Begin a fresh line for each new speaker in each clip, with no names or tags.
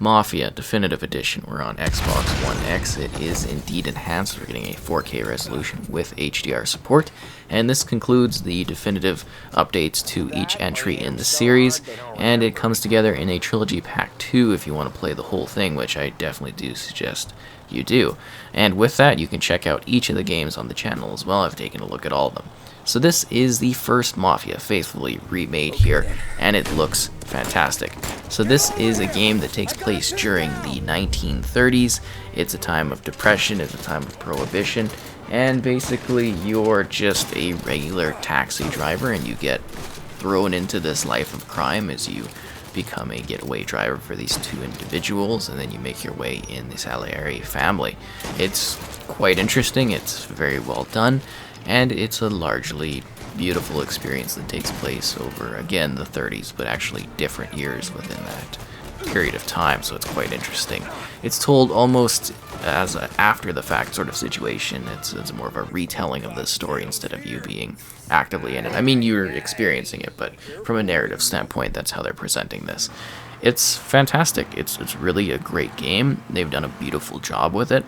Mafia Definitive Edition. We're on Xbox One X. It is indeed enhanced. We're getting a 4K resolution with HDR support. And this concludes the definitive updates to each entry in the series. And it comes together in a Trilogy Pack 2 if you want to play the whole thing, which I definitely do suggest you do. And with that, you can check out each of the games on the channel as well. I've taken a look at all of them. So this is the first Mafia, faithfully remade here, and it looks fantastic. So this is a game that takes place during the 1930s. It's a time of depression, it's a time of prohibition, and basically you're just a regular taxi driver and you get thrown into this life of crime as you become a getaway driver for these two individuals, and then you make your way in the Salieri family. It's quite interesting, it's very well done, and it's a largely beautiful experience that takes place over, again, the 30s, but actually different years within that period of time, so it's quite interesting. It's told almost as an after-the-fact sort of situation. It's more of a retelling of the story instead of you being actively in it. I mean, you're experiencing it, but from a narrative standpoint, that's how they're presenting this. It's fantastic. It's really a great game. They've done a beautiful job with it.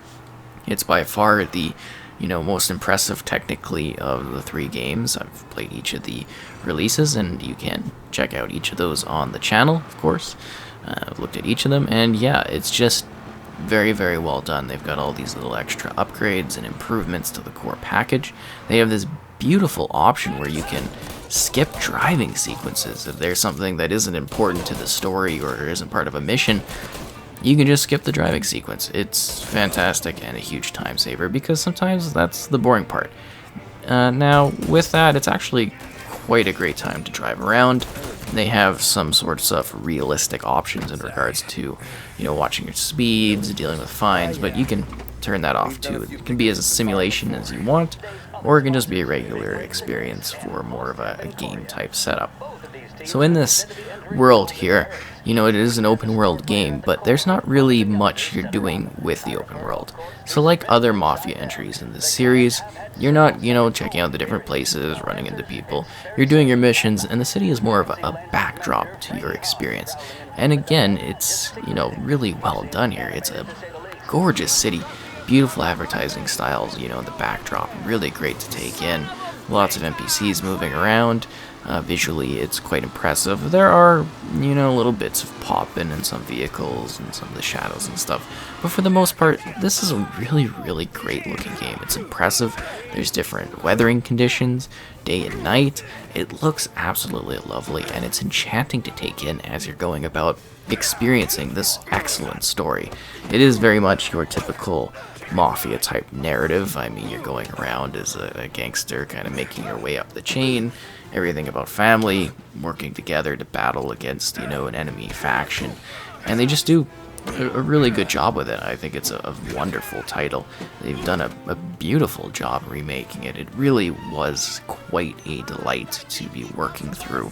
It's by far the most impressive technically of the three games. I've played each of the releases, and you can check out each of those on the channel, of course. I've looked at each of them, and yeah, it's just very, very well done. They've got all these little extra upgrades and improvements to the core package. They have this beautiful option where you can skip driving sequences. If there's something that isn't important to the story or isn't part of a mission, you can just skip the driving sequence. It's fantastic and a huge time saver because sometimes that's the boring part. Now, with that, it's actually quite a great time to drive around. They have some sorts of realistic options in regards to, watching your speeds, dealing with fines, but you can turn that off too. It can be as a simulation as you want, or it can just be a regular experience for more of a game type setup. So in this world here, it is an open world game, but there's not really much you're doing with the open world. So like other Mafia entries in this series, you're not, checking out the different places, running into people. You're doing your missions, and the city is more of a backdrop to your experience. And again, it's, really well done here. It's a gorgeous city, beautiful advertising styles, the backdrop, really great to take in. Lots of NPCs moving around. Visually, it's quite impressive. There are, little bits of pop-in in some vehicles and some of the shadows and stuff. But for the most part, this is a really, really great looking game. It's impressive. There's different weathering conditions, day and night. It looks absolutely lovely, and it's enchanting to take in as you're going about experiencing this excellent story. It is very much your typical Mafia type narrative. I mean, you're going around as a gangster, kind of making your way up the chain. Everything about family, working together to battle against, an enemy faction. And they just do a really good job with it. I think it's a wonderful title. They've done a beautiful job remaking it. It really was quite a delight to be working through.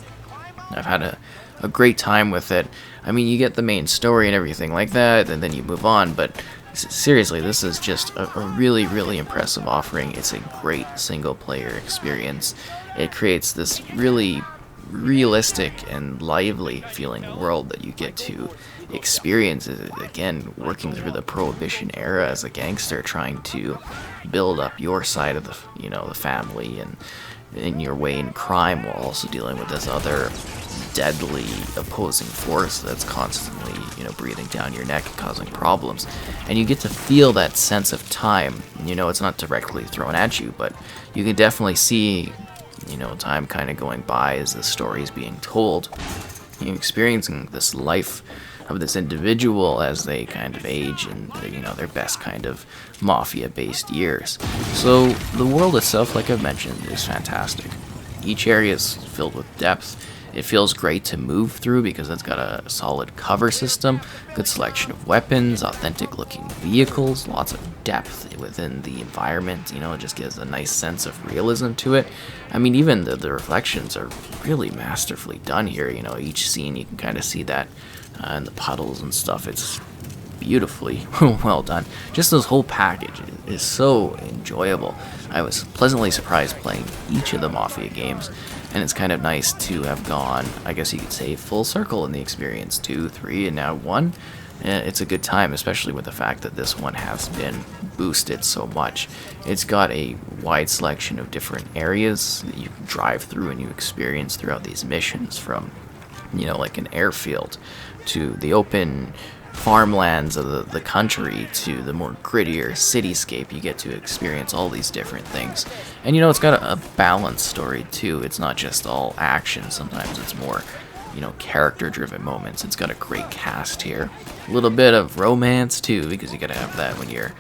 I've had a great time with it. I mean, you get the main story and everything like that, and then you move on, but seriously, this is just a really, really impressive offering. It's a great single-player experience. It creates this really realistic and lively feeling world that you get to experience, again, working through the Prohibition era as a gangster, trying to build up your side of the family and in your way in crime, while also dealing with this other deadly opposing force that's constantly, breathing down your neck and causing problems. And you get to feel that sense of time. It's not directly thrown at you, but you can definitely see, time kind of going by as the story is being told. You're experiencing this life of this individual as they kind of age and, their best kind of Mafia-based years. So the world itself, like I've mentioned, is fantastic. Each area is filled with depth. It feels great to move through because it's got a solid cover system, good selection of weapons, authentic looking vehicles, lots of depth within the environment. It just gives a nice sense of realism to it. I mean, even the reflections are really masterfully done here. Each scene you can kind of see that in the puddles and stuff. It's beautifully well done. Just this whole package is so enjoyable. I was pleasantly surprised playing each of the Mafia games, and it's kind of nice to have gone, I guess you could say, full circle in the experience. 2, 3, and now 1. it's a good time, especially with the fact that this one has been boosted so much. It's got a wide selection of different areas that you can drive through and you experience throughout these missions, from, like an airfield to the open farmlands of the country to the more grittier cityscape. You get to experience all these different things. And it's got a balanced story too. It's not just all action. Sometimes it's more character-driven moments. It's got a great cast here. A little bit of romance too, because you gotta have that when you're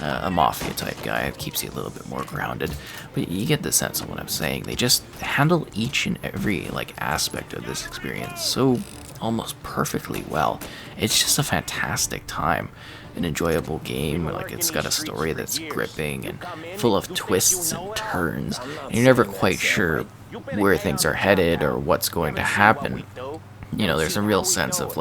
a mafia type guy. It keeps you a little bit more grounded. But you get the sense of what I'm saying. They just handle each and every aspect of this experience so almost perfectly well. It's just a fantastic time. An enjoyable game. It's got a story that's gripping and full of twists and turns, and you're never quite sure where things are headed or what's going to happen. There's a real sense of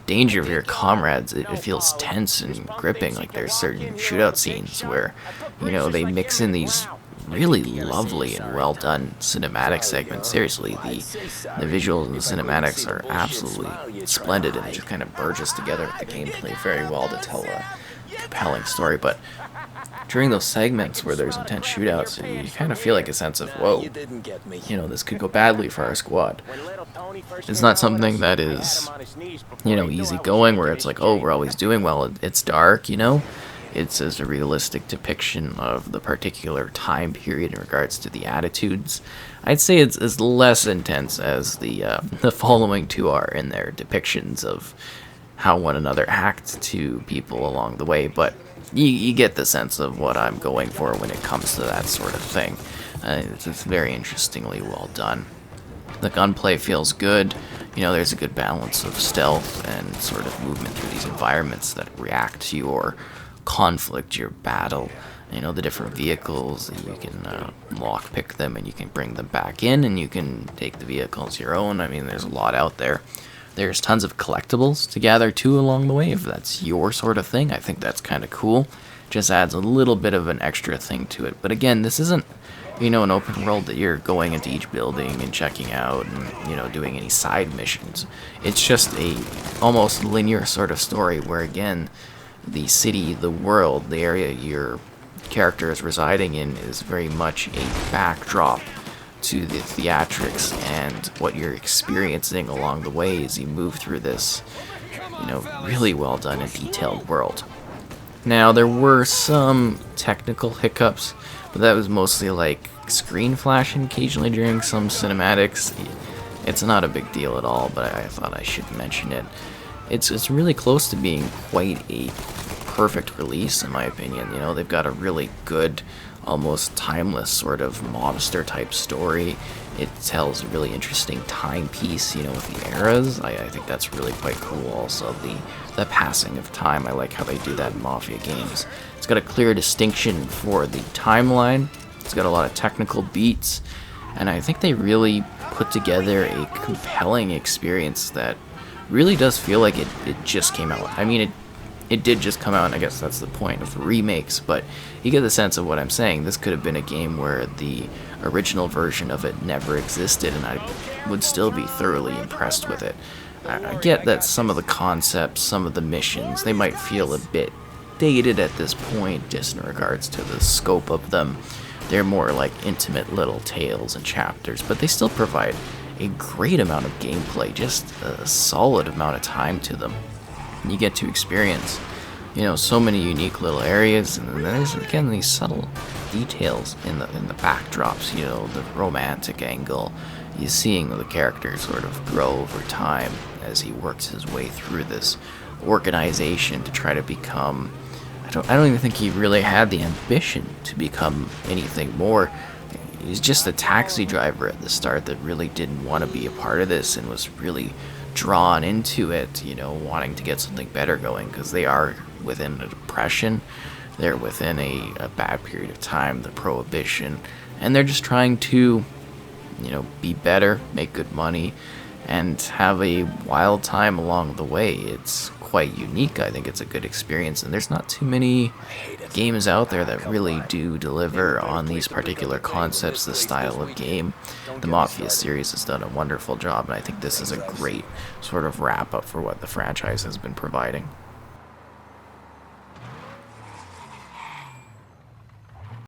danger of your comrades. It feels tense and gripping. There's certain shootout scenes where they mix in these really lovely and well done cinematic segments. Seriously, the visuals and the cinematics are absolutely splendid, and they just kind of burgess together with the gameplay very well to tell a compelling story. But during those segments where there's intense shootouts, you kind of feel a sense of, whoa, this could go badly for our squad. It's not something that is, easy going, where it's oh, we're always doing well. It's dark, It's as a realistic depiction of the particular time period in regards to the attitudes. I'd say it's as less intense as the following two are in their depictions of how one another act to people along the way, but you get the sense of what I'm going for when it comes to that sort of thing. It's very interestingly well done. The gunplay feels good. There's a good balance of stealth and sort of movement through these environments that react to your conflict, your battle. The different vehicles, you can lockpick them and you can bring them back in, and you can take the vehicles your own. There's a lot out there. There's tons of collectibles to gather too along the way. If that's your sort of thing, I think that's kind of cool. Just adds a little bit of an extra thing to it. But again, this isn't, an open world that you're going into each building and checking out and, doing any side missions. It's just a almost linear sort of story where, again, the city, the world, the area your character is residing in is very much a backdrop to the theatrics and what you're experiencing along the way as you move through this, really well done and detailed world. Now, there were some technical hiccups, but that was mostly screen flashing occasionally during some cinematics. It's not a big deal at all, but I thought I should mention it. It's really close to being quite a perfect release, in my opinion. They've got a really good, almost timeless sort of mobster type story. It tells a really interesting timepiece, with the eras. I think that's really quite cool. Also, the passing of time. I like how they do that in Mafia games. It's got a clear distinction for the timeline. It's got a lot of technical beats, and I think they really put together a compelling experience that really does feel like it just came out. It did just come out, and I guess that's the point of remakes, but you get the sense of what I'm saying. This could have been a game where the original version of it never existed, and I would still be thoroughly impressed with it. I get that some of the concepts, some of the missions, they might feel a bit dated at this point, just in regards to the scope of them. They're more like intimate little tales and chapters, but they still provide a great amount of gameplay, just a solid amount of time to them. You get to experience, so many unique little areas, and then there's, again, these subtle details in the backdrops, the romantic angle. You're seeing the character sort of grow over time as he works his way through this organization to try to become, I don't even think he really had the ambition to become anything more. He's just a taxi driver at the start that really didn't want to be a part of this and was really drawn into it, wanting to get something better going, because they are within a depression. They're within a bad period of time, the Prohibition, and they're just trying to, be better, make good money, and have a wild time along the way. It's quite unique. I think it's a good experience, and there's not too many games out there that really do deliver on these particular concepts, this style of game. The Mafia series has done a wonderful job, and I think this is a great sort of wrap-up for what the franchise has been providing.